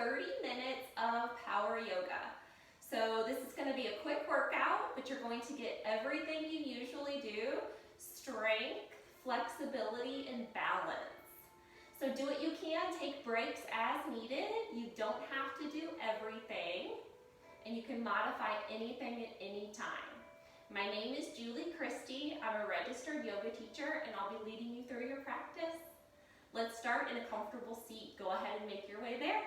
30 minutes of power yoga. So this is going to be a quick workout, but you're going to get everything you usually do: strength, flexibility, and balance. So do what you can, take breaks as needed. You don't have to do everything, and you can modify anything at any time. My name is Julie Christie. I'm a registered yoga teacher, and I'll be leading you through your practice. Let's start in a comfortable seat. Go ahead and make your way there.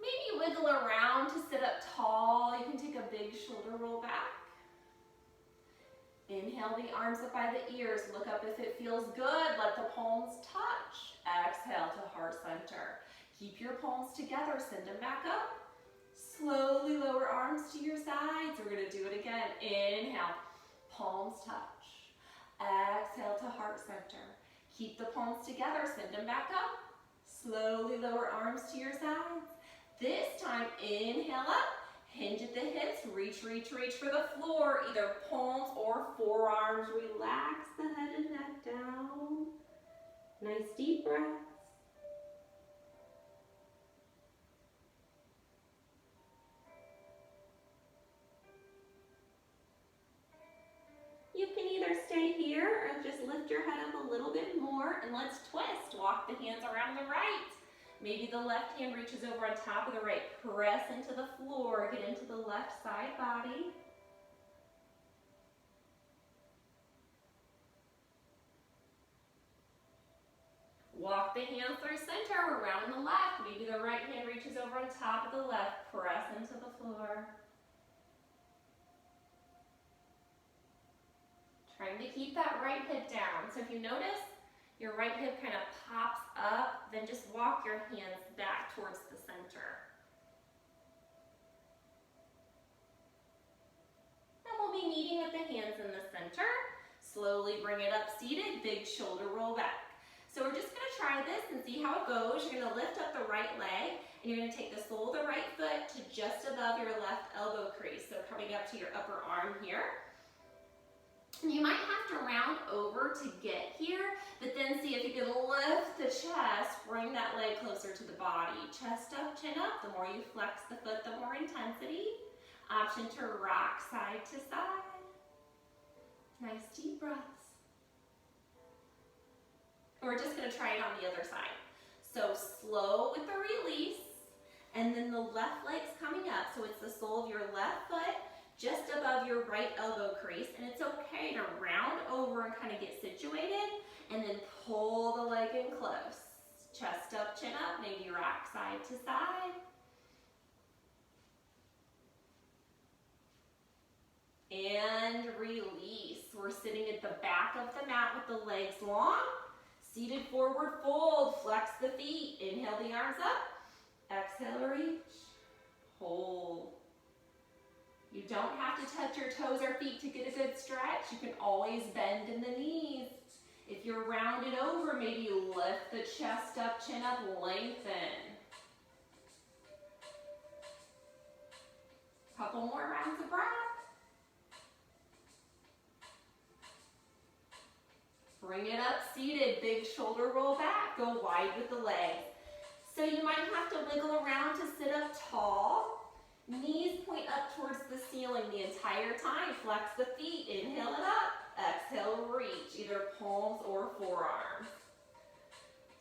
Maybe wiggle around to sit up tall. You can take a big shoulder roll back. Inhale the arms up by the ears. Look up if it feels good. Let the palms touch. Exhale to heart center. Keep your palms together. Send them back up. Slowly lower arms to your sides. We're going to do it again. Inhale. Palms touch. Exhale to heart center. Keep the palms together. Send them back up. Slowly lower arms to your sides. This time, inhale up. Hinge at the hips, reach, reach, reach for the floor, either palms or forearms. Relax the head and neck down. Nice deep breaths. You can either stay here or just lift your head up a little bit more, and let's twist. Walk the hands around the right. Maybe the left hand reaches over on top of the right. Press into the floor. Get into the left side body. Walk the hands through center. We're rounding the left. Maybe the right hand reaches over on top of the left. Press into the floor. Trying to keep that right hip down. So if you notice, your right hip kind of pops up, then just walk your hands back towards the center. And we'll be meeting with the hands in the center. Slowly bring it up seated, big shoulder roll back. So we're just going to try this and see how it goes. You're going to lift up the right leg, and you're going to take the sole of the right foot to just above your left elbow crease. So coming up to your upper arm here. You might have to round over to get here, but then see if you can lift the chest, bring that leg closer to the body. Chest up, chin up. The more you flex the foot, the more intensity. Option to rock side to side. Nice deep breaths. We're just going to try it on the other side. So slow with the release, and then the left leg's coming up. So it's the sole of your left foot just above your right elbow crease, and it's okay to round over and kind of get situated, and then pull the leg in close. Chest up, chin up, maybe rock side to side. And release. We're sitting at the back of the mat with the legs long. Seated forward fold, flex the feet. Inhale the arms up. Exhale, reach. Hold. You don't have to touch your toes or feet to get a good stretch. You can always bend in the knees. If you're rounded over, maybe you lift the chest up, chin up, lengthen. Couple more rounds of breath. Bring it up seated, big shoulder roll back, go wide with the legs. So you might have to wiggle around to sit up tall. Knees point up towards the ceiling the entire time. Flex the feet, inhale it up, exhale, reach, either palms or forearms.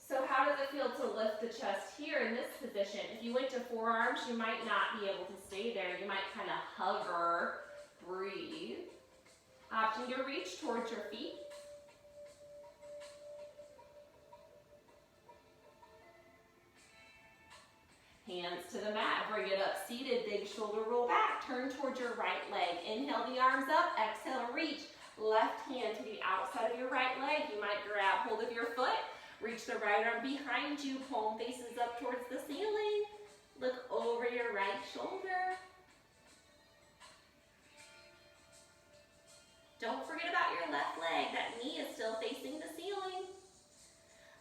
So how does it feel to lift the chest here in this position? If you went to forearms, you might not be able to stay there. You might kind of hover, breathe. Option to reach towards your feet. Hands to the mat, bring it up seated, big shoulder roll back, turn towards your right leg. Inhale the arms up, exhale, reach. Left hand to the outside of your right leg. You might grab hold of your foot, reach the right arm behind you, palm faces up towards the ceiling. Look over your right shoulder. Don't forget about your left leg. That knee is still facing the ceiling.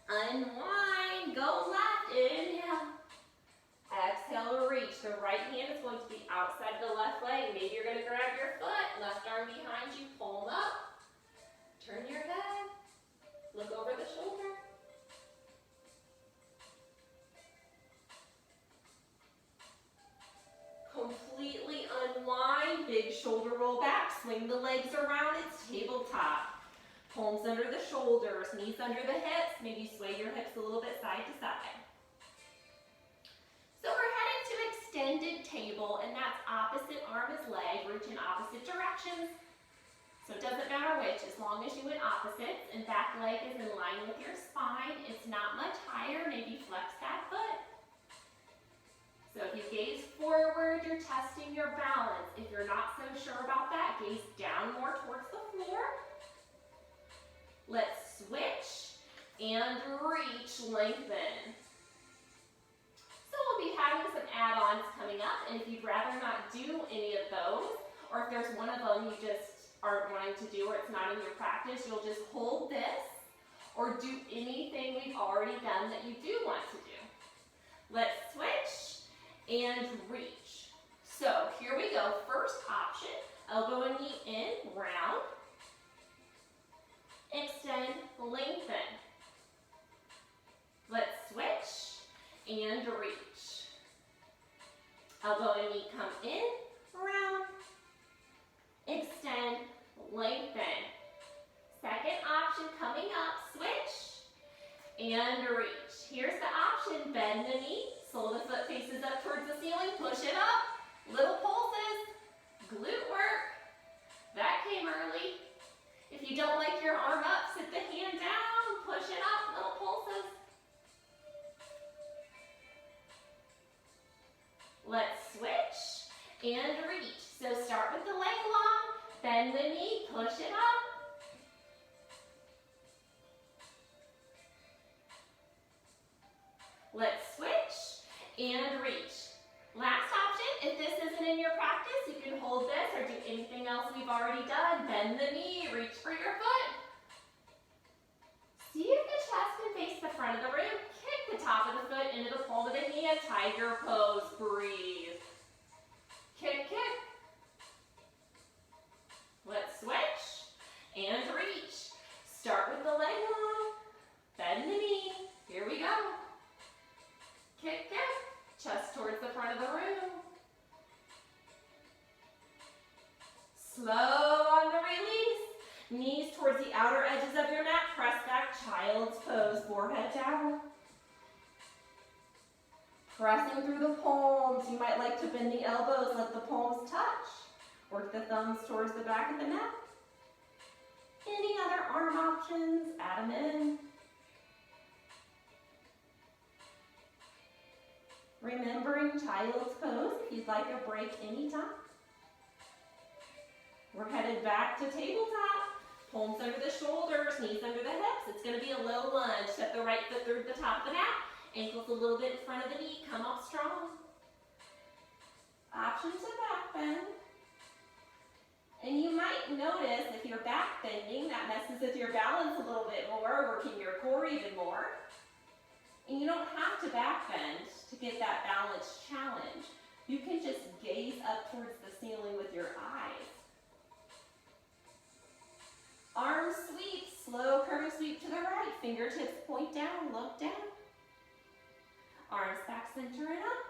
Unwind, go left, inhale. Exhale, reach. The right hand is going to be outside the left leg. Maybe you're going to grab your foot, left arm behind you, palm up. Turn your head. big shoulder roll back. Swing the legs around, it's tabletop. Palms under the shoulders, knees under the hips. Maybe sway your hips a little bit side to side. So we're headed to extended table, and that's opposite arm is leg, reach in opposite directions. So it doesn't matter which, as long as you went opposites and back leg is in line with your spine. It's not much higher, maybe flex that foot. So if you gaze forward, you're testing your balance. If you're not so sure about that, gaze down more towards the floor. Let's switch and reach, lengthen. So we'll be having some add-ons coming up, and if you'd rather not do any of those, or if there's one of them you just aren't wanting to do or it's not in your practice, you'll just hold this or do anything we've already done that you do want to do. Let's switch and reach. So here we go. First option, elbow and knee in, round. Extend, lengthen. Let's switch and reach. Elbow and knee come in, round. Extend, lengthen. Second option coming up, switch and reach. Here's the option, bend the knee, sole of the foot faces up towards the ceiling, push it up, little pulses, glute work. That came early. If you don't like your arm up, sit the hand down, push it up, little pulses. Let's switch and reach. So start with the leg long, bend the knee, push it up. Let's switch and reach. Last option, if this isn't in your practice, you can hold this or do anything else we've already done. Bend the knee, reach for your foot. See if the chest can face the front of the room. Kick the top of the foot into the palm of the hand. Tiger pose, breathe. Kick, kick. Let's switch and reach. Start with the leg long, bend the knee. Here we go. Kick, kick. Chest towards the front of the room. Slow on the release. Knees towards the outer edges of your mat. Press back, child's pose, forehead down. Pressing through the palms. You might like to bend the elbows, let the palms touch. Work the thumbs towards the back of the neck. Any other arm options, add them in. Remembering child's pose if you'd like a break anytime. We're headed back to tabletop. Palms under the shoulders, knees under the hips. It's going to be a low lunge. Step the right foot through the top of the mat. Ankles a little bit in front of the knee. Come up strong. Option to back bend. And you might notice if you're back bending, that messes with your balance a little bit more, working your core even more. And you don't have to back bend to get that balance challenge. You can just gaze up towards the ceiling with your eyes. Arm sweep, slow curving sweep to the right. Fingertips point down, look down. Arms back, center and up.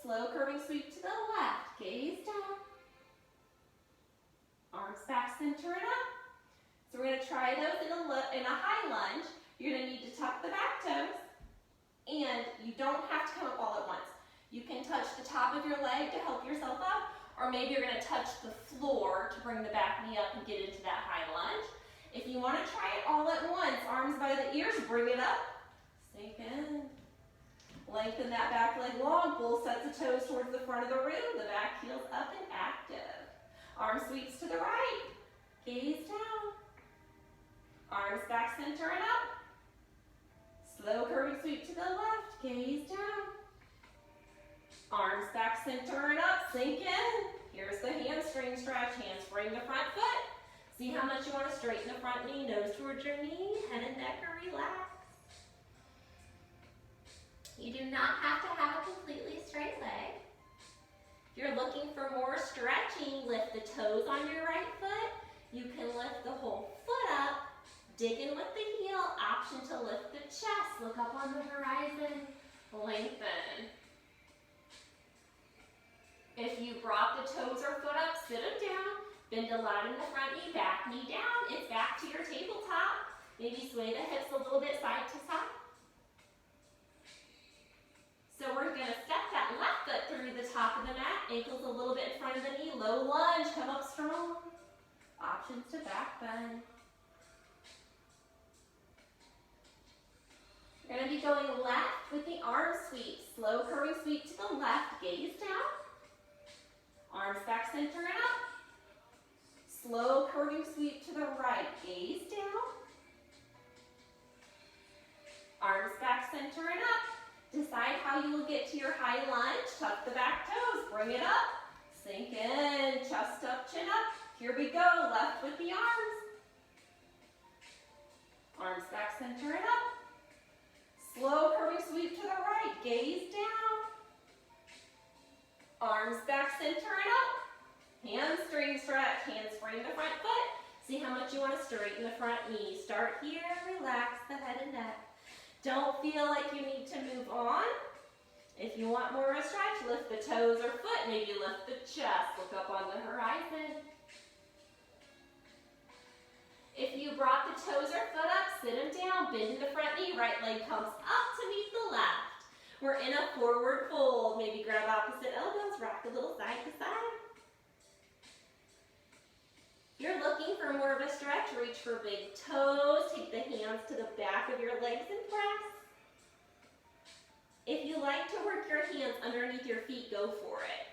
Slow curving sweep to the left, gaze down. Arms back, center and up. So we're going to try those in a high lunge. You're going to need to tuck the back toes, and you don't have to come up all at once. You can touch the top of your leg to help yourself up, or maybe you're going to touch the floor to bring the back knee up and get into that high lunge. If you want to try it all at once, arms by the ears, bring it up, sink in. Lengthen that back leg long, full sets of toes towards the front of the room, the back heel's up and active. Arm sweeps to the right, gaze down. Arms back, center and up. Slow curving sweep to the left, gaze down. Arms back, center and up, sink in. Here's the hamstring stretch, handspring the front foot. See how much you want to straighten the front knee, nose towards your knee, head and neck are relaxed. You do not have to have a completely straight leg. If you're looking for more stretching, lift the toes on your right foot. You can lift the whole foot up, dig in with the heel, option to lift the chest, look up on the horizon, lengthen. If you brought the toes or foot up, sit them down. Bend a lot in the front knee, back knee down. It's back to your tabletop. Maybe sway the hips a little bit side to side. So we're going to step that left foot through the top of the mat, ankles a little bit in front of the knee, low lunge, come up strong. Options to back bend. We're going to be going left with the arm sweep. Slow curving sweep to the left, gaze down. Arms back, center and up. Slow curving sweep to the right, gaze down. Arms back, center and up. Decide how you will get to your high lunge. Tuck the back toes, bring it up. Sink in, chest up, chin up. Here we go, left with the arms. Arms back, center and up. Slow curving sweep to the right, gaze down. Arms back, center and up. Hamstring stretch, hands frame the front foot. See how much you want to straighten the front knee. Start here, relax the head and neck. Don't feel like you need to move on. If you want more of a stretch, lift the toes or foot, maybe lift the chest, look up on the horizon. If you brought the toes or foot up, sit them down, bend the front knee, right leg comes up to meet the left. We're in a forward fold, maybe grab opposite elbows, rock a little side to side. If you're looking for more of a stretch, reach for big toes, take the hands to the back of your legs and press. If you like to work your hands underneath your feet, go for it.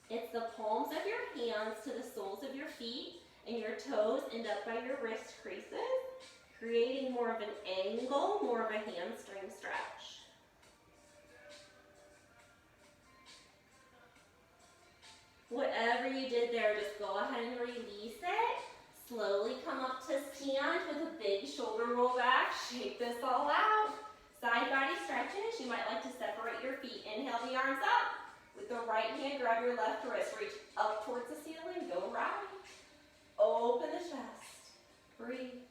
It's the palms of your hands to the soles of your feet, and your toes end up by your wrist creases, creating more of an angle, more of a hamstring stretch. Whatever you did there, just go ahead and release it. Slowly come up to stand with a big shoulder roll back. Shake this all out. Side body stretches. You might like to separate your feet. Inhale the arms up. With the right hand, grab your left wrist. Reach up towards the ceiling. Go right. Open the chest. Breathe.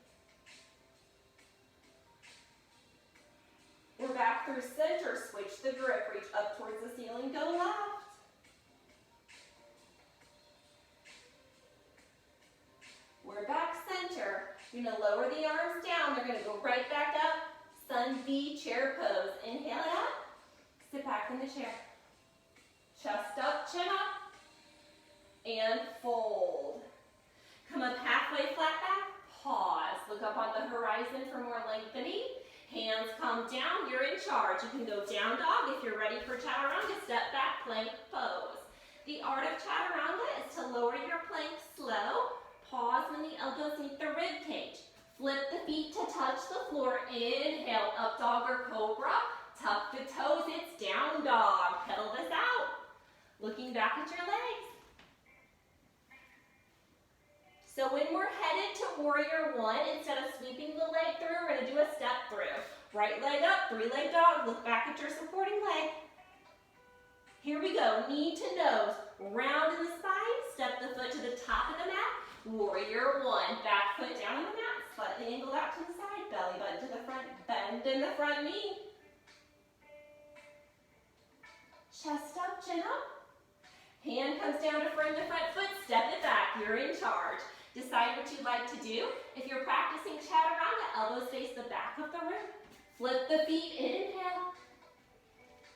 We're back through center. Switch the grip. Reach up towards the ceiling. Go left. We're back center. You're going to lower the arms down. They're going to go right back up. Sun V chair pose. Inhale it up. Sit back in the chair. Chest up, chin up. And fold. Come up halfway flat back. Pause. Look up on the horizon for more lengthening. Hands come down. You're in charge. You can go down dog if you're ready for chaturanga. Step back, plank pose. The art of chaturanga is to lower your plank slow. Pause when the elbows meet the rib cage. Flip the feet to touch the floor. Inhale, up dog or cobra. Tuck the toes, it's down dog. Pedal this out. Looking back at your legs. So when we're headed to warrior one, instead of sweeping the leg through, we're going to do a step through. Right leg up, three-leg dog. Look back at your supporting leg. Here we go. Knee to nose. Round in the spine. Step the foot to the top of the mat. Warrior one, back foot down on the mat, slightly angled out to the side, belly button to the front, bend in the front knee. Chest up, chin up. Hand comes down to frame the front foot, step it back, you're in charge. Decide what you'd like to do. If you're practicing chaturanga, elbows face the back of the room. Flip the feet, inhale.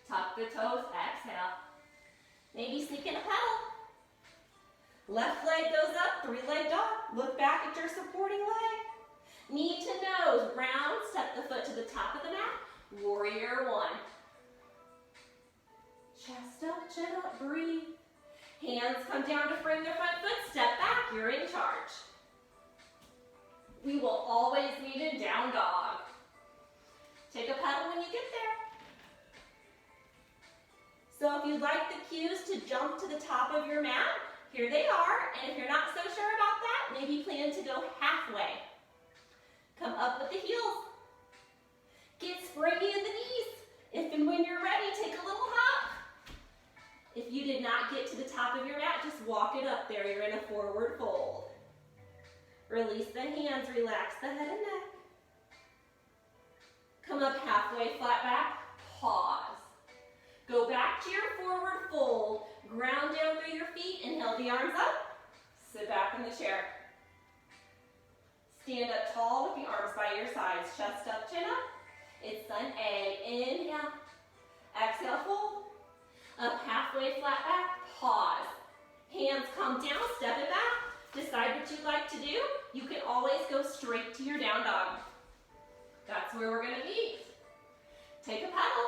Tuck the toes, exhale. Maybe sneak in a pedal. Left leg goes up, three-leg dog. Look back at your supporting leg. Knee to nose, round, step the foot to the top of the mat. Warrior one. Chest up, chin up, breathe. Hands come down to frame the front foot, step back, you're in charge. We will always meet in down dog. Take a pedal when you get there. So if you'd like the cues to jump to the top of your mat, here they are, and if you're not so sure about that, maybe plan to go halfway. Come up with the heels. Get springy in the knees. If and when you're ready, take a little hop. If you did not get to the top of your mat, just walk it up there. You're in a forward fold. Release the hands, relax the head and neck. Come up halfway, flat back, pause. Go back to your forward fold. Ground down through your feet. Inhale the arms up. Sit back in the chair. Stand up tall with the arms by your sides. Chest up, chin up. It's an A. Inhale. Exhale, fold. Up halfway, flat back. Pause. Hands come down, step it back. Decide what you'd like to do. You can always go straight to your down dog. That's where we're gonna be. Take a pedal.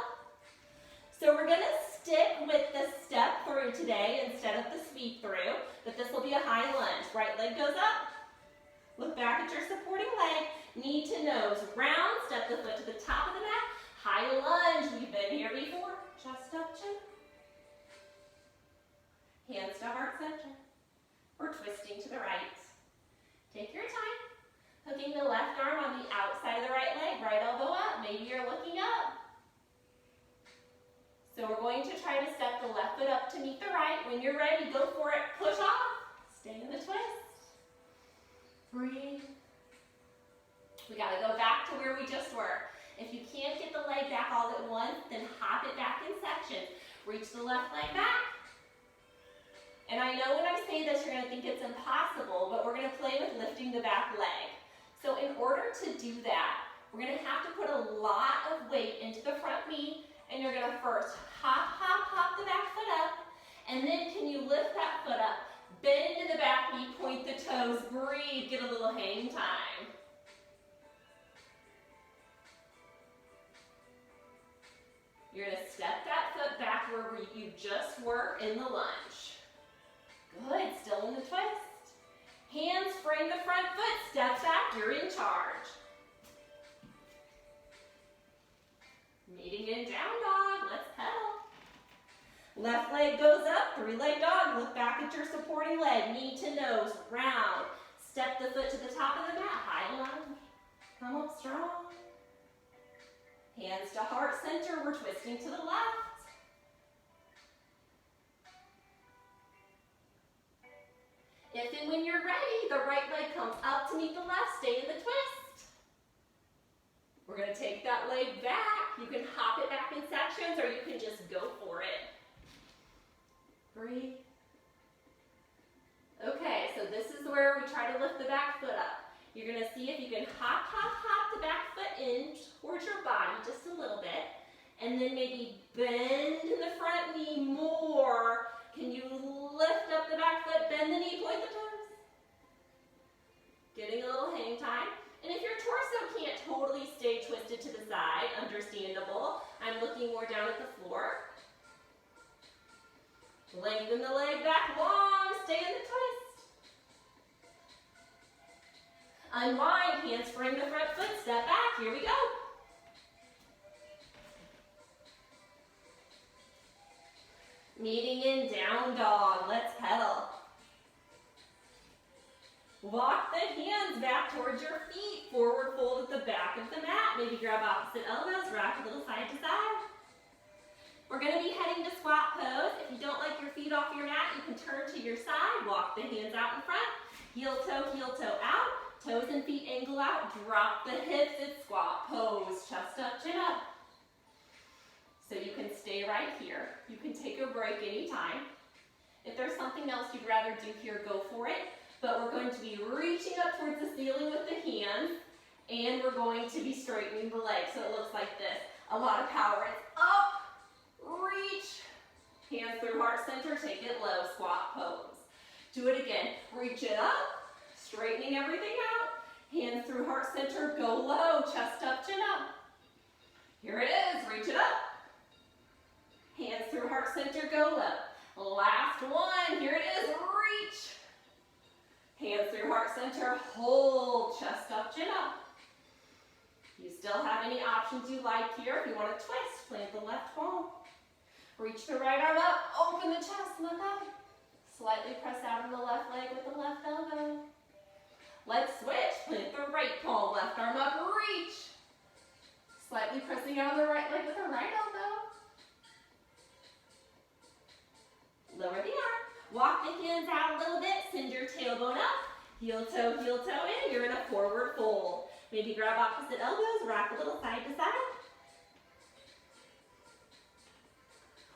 So we're gonna stick with the step through today instead of the sweep through, but this will be a high lunge. Right leg goes up. Look back at your supporting leg. Knee to nose, round. Step the foot to the top of the mat. High lunge, we've been here before. Chest up, chin. Hands to heart center. We're twisting to the right. Take your time. Hooking the left arm on the outside of the right leg, right elbow up. Maybe you're looking up. So we're going to try to step the left foot up to meet the right. When you're ready, go for it. Push off. Stay in the twist. Breathe. We got to go back to where we just were. If you can't get the leg back all at once, then hop it back in sections. Reach the left leg back. And I know when I say this, you're going to think it's impossible, but we're going to play with lifting the back leg. So in order to do that, we're going to have to put a lot of weight into the front knee, and you're going to first hop, hop, hop the back foot up, and then can you lift that foot up, bend into the back knee, point the toes, breathe, get a little hang time. You're going to step that foot back where you just were in the lunge. Good, still in the twist. Hands frame the front foot, step back, you're in charge. Meeting in down dog, let's pedal. Left leg goes up, three-leg dog, look back at your supporting leg, knee to nose, round. Step the foot to the top of the mat, high lunge. Come up strong. Hands to heart center, we're twisting to the left. If and when you're ready, the right leg comes up to meet the left, stay in the twist. We're going to take that leg back. You can hop it back in sections or you can just go for it. Breathe. Okay, so this is where we try to lift the back foot up. You're going to see if you can hop, hop, hop the back foot in towards your body just a little bit. And then maybe bend in the front knee more. Can you lift up the back foot, bend the knee, point the toes? Getting a little hang time. And if your torso can't totally stay twisted to the side, understandable. I'm looking more down at the floor. Lengthen the leg back long, stay in the twist. Unwind, hands frame the front foot, step back, here we go. Meeting in down dog, let's pedal. Walk the hands back towards your feet, forward fold at the back of the mat. Maybe grab opposite elbows, rock a little side to side. We're going to be heading to squat pose. If you don't like your feet off your mat, you can turn to your side, walk the hands out in front, heel toe out, toes and feet angle out, drop the hips, it's squat pose, chest up, chin up. So you can stay right here. You can take a break anytime. If there's something else you'd rather do here, go for it. But we're going to be reaching up towards the ceiling with the hands, and we're going to be straightening the legs. So it looks like this. A lot of power. It's up, reach, hands through heart center, take it low, squat pose. Do it again. Reach it up, straightening everything out. Hands through heart center, go low, chest up, chin up. Here it is, reach it up. Hands through heart center, go low. Last one, here it is, reach. Hands through heart center, hold, chest up, chin up. You still have any options you like here. If you want to twist, plant the left palm. Reach the right arm up, open the chest, look up. Slightly press out on the left leg with the left elbow. Let's switch, plant the right palm, left arm up, reach. Slightly pressing out on the right leg with the right elbow. Lower the arm, walk the hands out a little bit, send your tailbone up, heel toe in, you're in a forward fold. Maybe grab opposite elbows, rock a little side to side.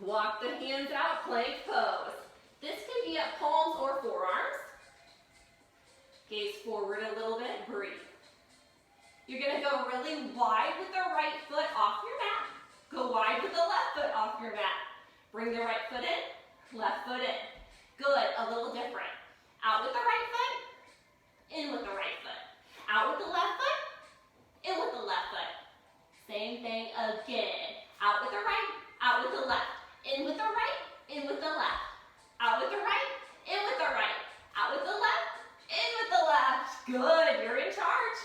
Walk the hands out, plank pose. This can be at palms or forearms. Gaze forward a little bit, breathe. You're gonna go really wide with the right foot off your mat. Go wide with the left foot off your mat. Bring the right foot in, left foot in. Good, a little different. Out with the right foot, in with the right foot. Out with the left foot, in with the left foot. Same thing again. Out with the right, out with the left. In with the right, in with the left. Out with the right, in with the right. Out with the left, in with the left. Good, you're in charge.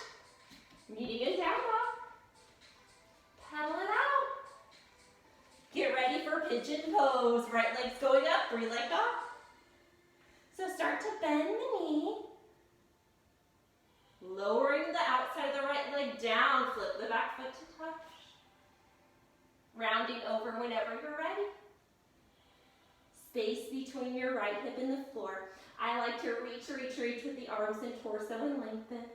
Meeting in down dog. Paddle it out. Get ready for pigeon pose. Right leg's going up, 3-leg dog. So start to bend the knee. Lowering the outside of the right leg down. Flip the back foot to touch. Rounding over whenever you're ready. Space between your right hip and the floor. I like to reach with the arms and torso and lengthen.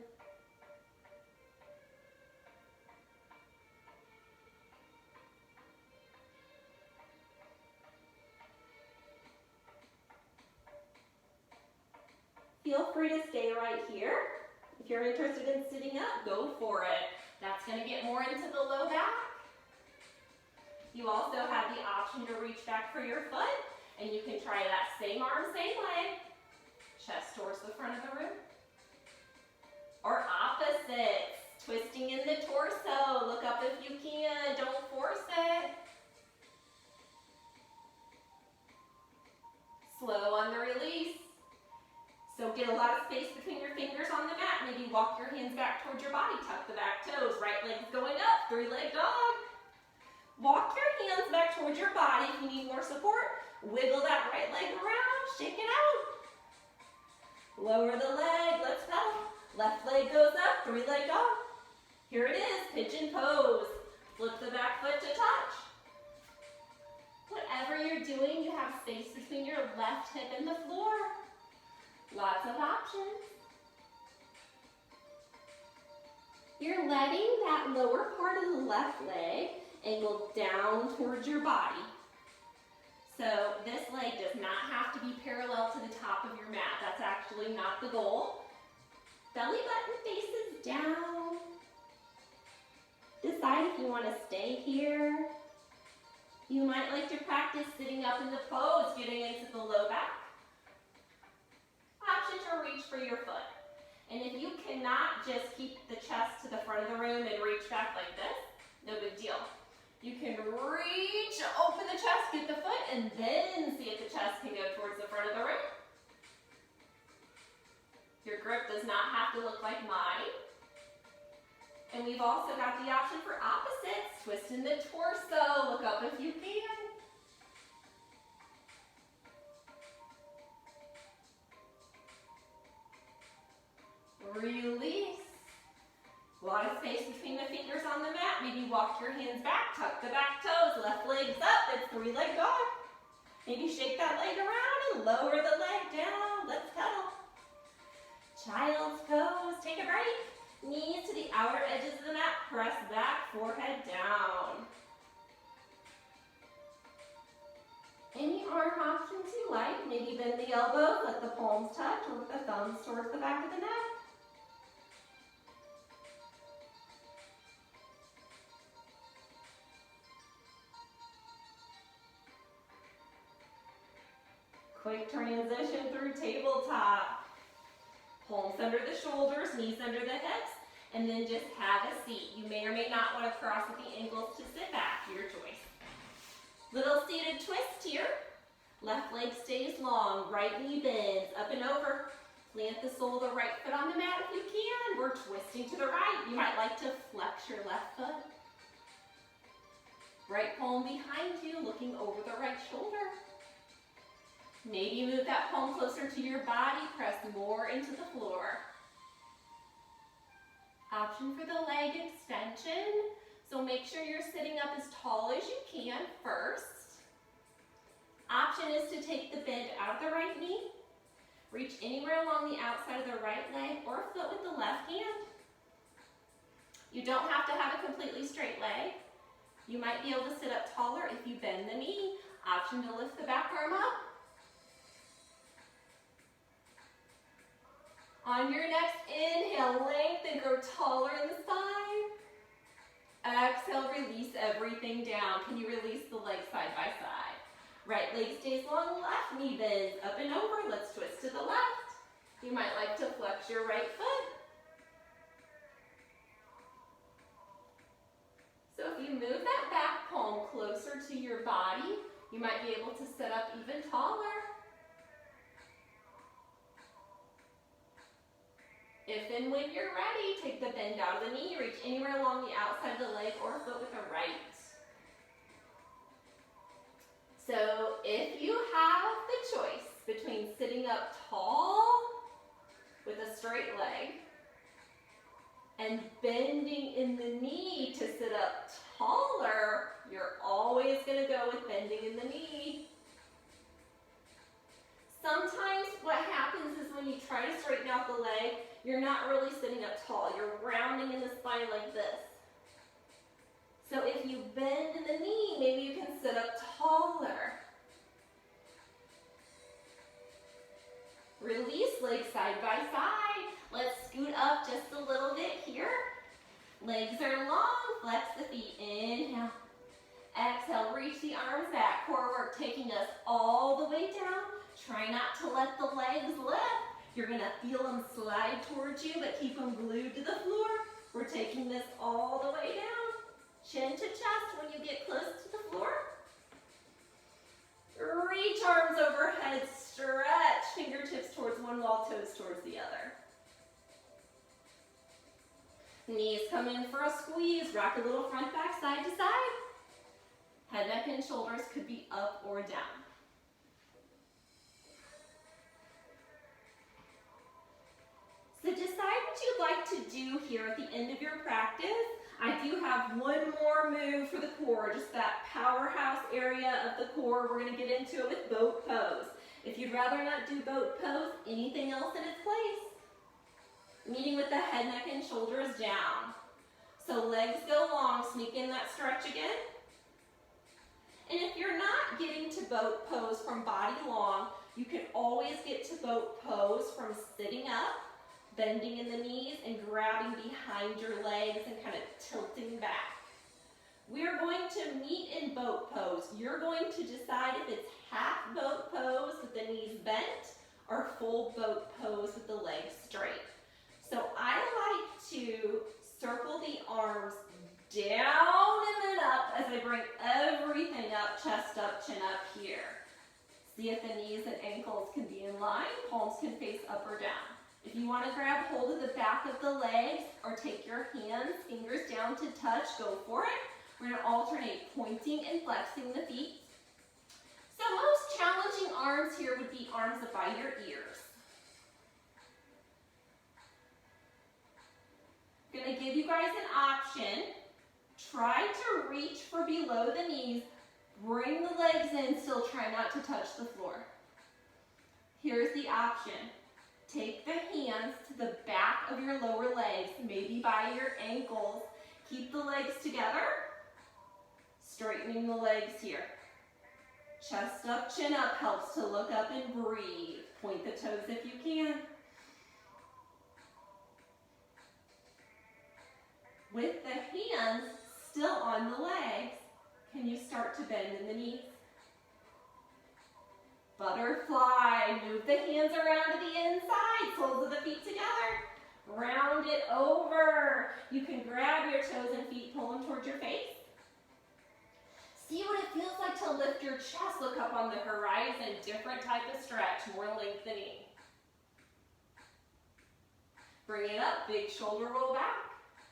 Feel free to stay right here. If you're interested in sitting up, go for it. That's going to get more into the low back. You also have the option to reach back for your foot, and you can try that same arm, same leg. Chest towards the front of the room. Or opposites. Twisting in the torso. Look up if you can. Don't force it. Slow on the release. So get a lot of space between your fingers on the mat. Maybe walk your hands back towards your body. Tuck the back toes. Right leg's going up. 3-leg dog. Walk your hands back towards your body if you need more support. Wiggle that right leg around. Shake it out. Lower the leg. Let's pedal. Left leg goes up. 3-leg dog. Here it is. Pigeon pose. Flip the back foot to touch. Whatever you're doing, you have space between your left hip and the floor. Lots of options. You're letting that lower part of the left leg angle down towards your body. So this leg does not have to be parallel to the top of your mat. That's actually not the goal. Belly button faces down. Decide if you want to stay here. You might like to practice sitting up in the pose, getting into the low back. Option to reach for your foot. And if you cannot just keep the chest to the front of the room and reach back like this, no big deal. You can reach, open the chest, get the foot, and then see if the chest can go towards the front of the room. Your grip does not have to look like mine. And we've also got the option for opposites. Twist in the torso. Look up if you can. Release. A lot of space between the fingers on the mat. Maybe walk your hands back, tuck the back toes, left leg's up. It's 3-leg dog. Maybe shake that leg around and lower the leg down. Let's pedal. Child's pose. Take a break. Knees to the outer edges of the mat. Press back, forehead down. Any arm options you like. Maybe bend the elbows, let the palms touch, or with the thumbs towards the back of the mat. Quick transition through tabletop. Palms under the shoulders, knees under the hips, and then just have a seat. You may or may not want to cross at the ankles to sit back, your choice. Little seated twist here. Left leg stays long, right knee bends, up and over. Plant the sole of the right foot on the mat if you can. We're twisting to the right. You might like to flex your left foot. Right palm behind you, looking over the right shoulder. Maybe move that palm closer to your body, press more into the floor. Option for the leg extension. So make sure you're sitting up as tall as you can first. Option is to take the bend out of the right knee. Reach anywhere along the outside of the right leg or foot with the left hand. You don't have to have a completely straight leg. You might be able to sit up taller if you bend the knee. Option to lift the back arm up. On your next inhale, lengthen, grow taller in the spine. Exhale, release everything down. Can you release the legs side by side? Right leg stays long, left knee bends up and over. Let's twist to the left. You might like to flex your right foot. So if you move that back palm closer to your body, you might be able to sit up even taller. If and when you're ready, take the bend out of the knee, reach anywhere along the outside of the leg or foot with the right. So if you have the choice between sitting up tall with a straight leg and bending in the knee to sit up taller, you're always going to go with bending in the knee. Sometimes what happens is when you try to straighten out the leg, you're not really sitting up tall. You're rounding in the spine like this. So if you bend in the knee, maybe you can sit up taller. Release legs side by side. Let's scoot up just a little bit here. Legs are long, flex the feet. Inhale. Exhale, reach the arms back. Core work taking us all the way down. Try not to let the legs lift. You're going to feel them slide towards you, but keep them glued to the floor. We're taking this all the way down. Chin to chest when you get close to the floor. Reach arms overhead, stretch fingertips towards one wall, toes towards the other. Knees come in for a squeeze, rock a little front back side to side. Head, neck, and shoulders could be up or down. So decide what you'd like to do here at the end of your practice. I do have one more move for the core, just that powerhouse area of the core. We're going to get into it with boat pose. If you'd rather not do boat pose, anything else in its place. Meeting with the head, neck, and shoulders down. So legs go long, sneak in that stretch again. And if you're not getting to boat pose from body long, you can always get to boat pose from sitting up, bending in the knees, and grabbing behind your legs and kind of tilting back. We're going to meet in boat pose. You're going to decide if it's half boat pose with the knees bent or full boat pose with the legs straight. So I like to circle the arms down and then up as I bring everything up, chest up, chin up here. See if the knees and ankles can be in line, palms can face up or down. If you want to grab hold of the back of the legs or take your hands, fingers down to touch, go for it. We're going to alternate pointing and flexing the feet. So most challenging arms here would be arms up by your ears. I'm going to give you guys an option. Try to reach for below the knees. Bring the legs in, still try not to touch the floor. Here's the option. Take the hands to the back of your lower legs, maybe by your ankles. Keep the legs together. Straightening the legs here. Chest up, chin up helps to look up and breathe. Point the toes if you can. With the hands still on the legs, can you start to bend in the knees? Butterfly, move the hands around to the inside, soles of the feet together. Round it over. You can grab your toes and feet, pull them towards your face. See what it feels like to lift your chest, look up on the horizon, different type of stretch, more lengthening. Bring it up, big shoulder roll back.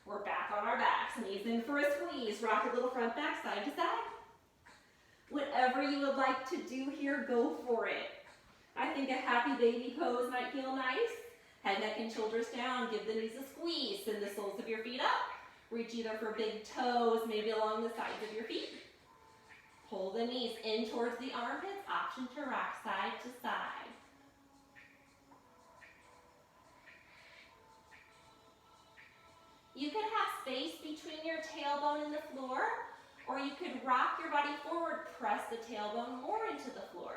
We're back on our backs, knees in for a squeeze, rock a little front back, side to side. Whatever you would like to do here, go for it. I think a happy baby pose might feel nice. Head, neck, and shoulders down. Give the knees a squeeze. Send the soles of your feet up. Reach either for big toes, maybe along the sides of your feet. Pull the knees in towards the armpits. Option to rock side to side. You can have space between your tailbone and the floor. Or you could rock your body forward, press the tailbone more into the floor.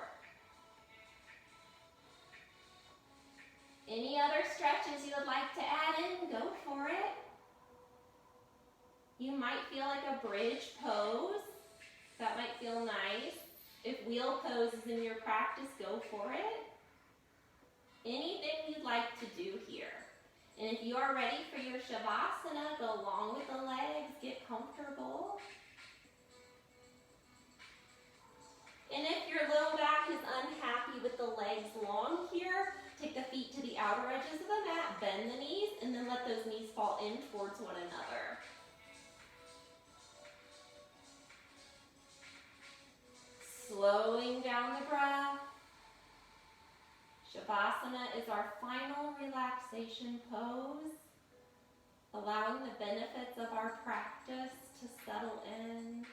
Any other stretches you would like to add in, go for it. You might feel like a bridge pose. That might feel nice. If wheel pose is in your practice, go for it. Anything you'd like to do here. And if you are ready for your Shavasana, go long with the legs, get comfortable. And if your low back is unhappy with the legs long here, take the feet to the outer edges of the mat, bend the knees, and then let those knees fall in towards one another. Slowing down the breath. Shavasana is our final relaxation pose, allowing the benefits of our practice to settle in.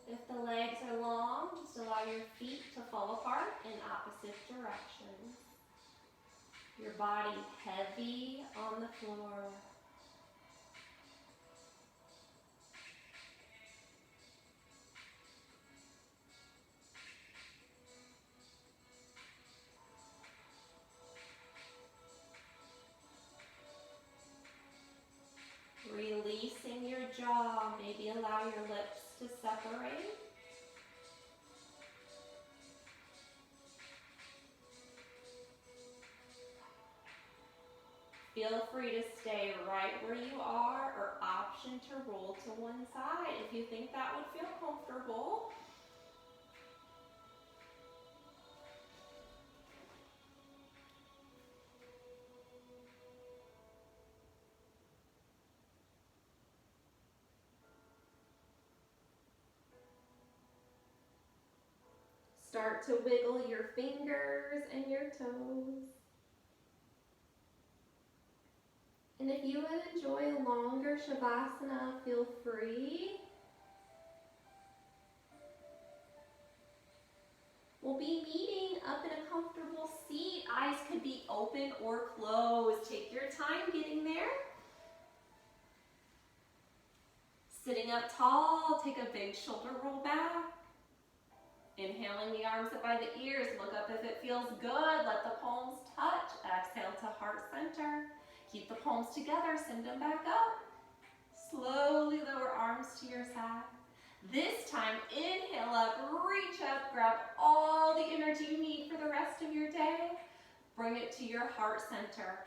If the legs are long, just allow your feet to fall apart in opposite directions. Your body heavy on the floor. Releasing your jaw, maybe allow your lips to separate. Feel free to stay right where you are or option to roll to one side if you think that would feel comfortable. Start to wiggle your fingers and your toes. And if you would enjoy a longer Shavasana, feel free. We'll be meeting up in a comfortable seat. Eyes could be open or closed. Take your time getting there. Sitting up tall, take a big shoulder roll back. Inhaling the arms up by the ears, look up if it feels good. Let the palms touch. Exhale to heart center. Keep the palms together, send them back up. Slowly lower arms to your side. This time, inhale up, reach up, grab all the energy you need for the rest of your day. Bring it to your heart center.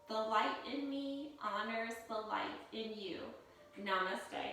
The light in me honors the light in you. Namaste.